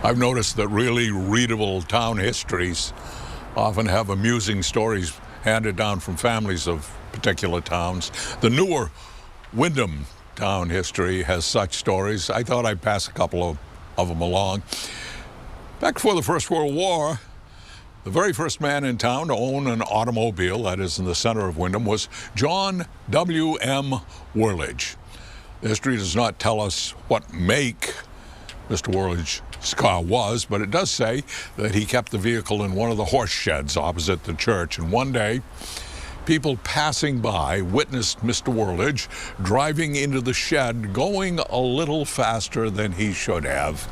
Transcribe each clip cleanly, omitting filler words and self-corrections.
I've noticed that really readable town histories often have amusing stories handed down from families of particular towns. The newer Windham town history has such stories. I thought I'd pass a couple of them along. Back before the First World War, the very first man in town to own an automobile, that is in the center of Windham, was John W.M. Whirlidge. The history does not tell us what make Mr. Whirlidge's car was, but it does say that he kept the vehicle in one of the horse sheds opposite the church. And one day, people passing by witnessed Mr. Whirlidge driving into the shed, going a little faster than he should have.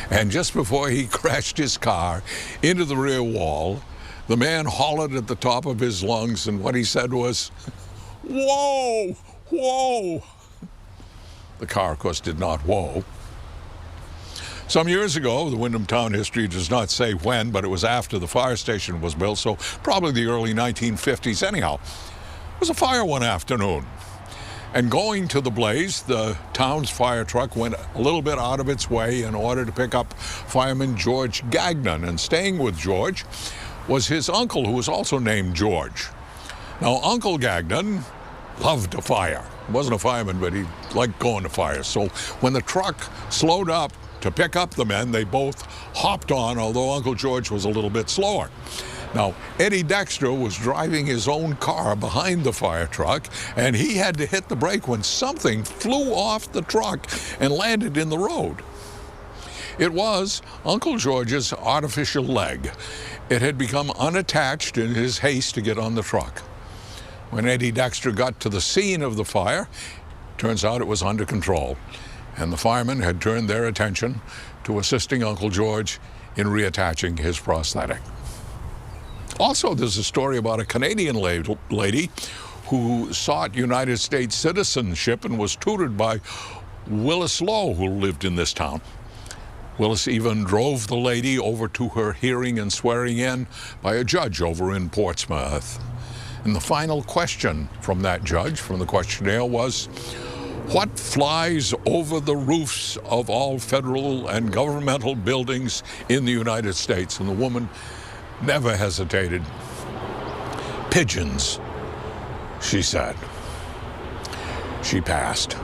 And just before he crashed his car into the rear wall, the man hollered at the top of his lungs, and what he said was, "Whoa, whoa." The car, of course, did not whoa. Some years ago, the Windham town history does not say when, but it was after the fire station was built, so probably the early 1950s anyhow. It was a fire one afternoon, and going to the blaze, the town's fire truck went a little bit out of its way in order to pick up fireman George Gagnon, and staying with George was his uncle, who was also named George. Now, Uncle Gagnon loved a fire. He wasn't a fireman, but he liked going to fires. So when the truck slowed up to pick up the men, they both hopped on, although Uncle George was a little bit slower. Now, Eddie Dexter was driving his own car behind the fire truck, and he had to hit the brake when something flew off the truck and landed in the road. It was Uncle George's artificial leg. It had become unattached in his haste to get on the truck. When Eddie Dexter got to the scene of the fire, turns out it was under control, and the firemen had turned their attention to assisting Uncle George in reattaching his prosthetic. Also, there's a story about a Canadian lady who sought United States citizenship and was tutored by Willis Lowe, who lived in this town. Willis even drove the lady over to her hearing and swearing in by a judge over in Portsmouth. And the final question from that judge, from the questionnaire, was, "What flies over the roofs of all federal and governmental buildings in the United States?" And the woman never hesitated. "Pigeons," she said. She passed.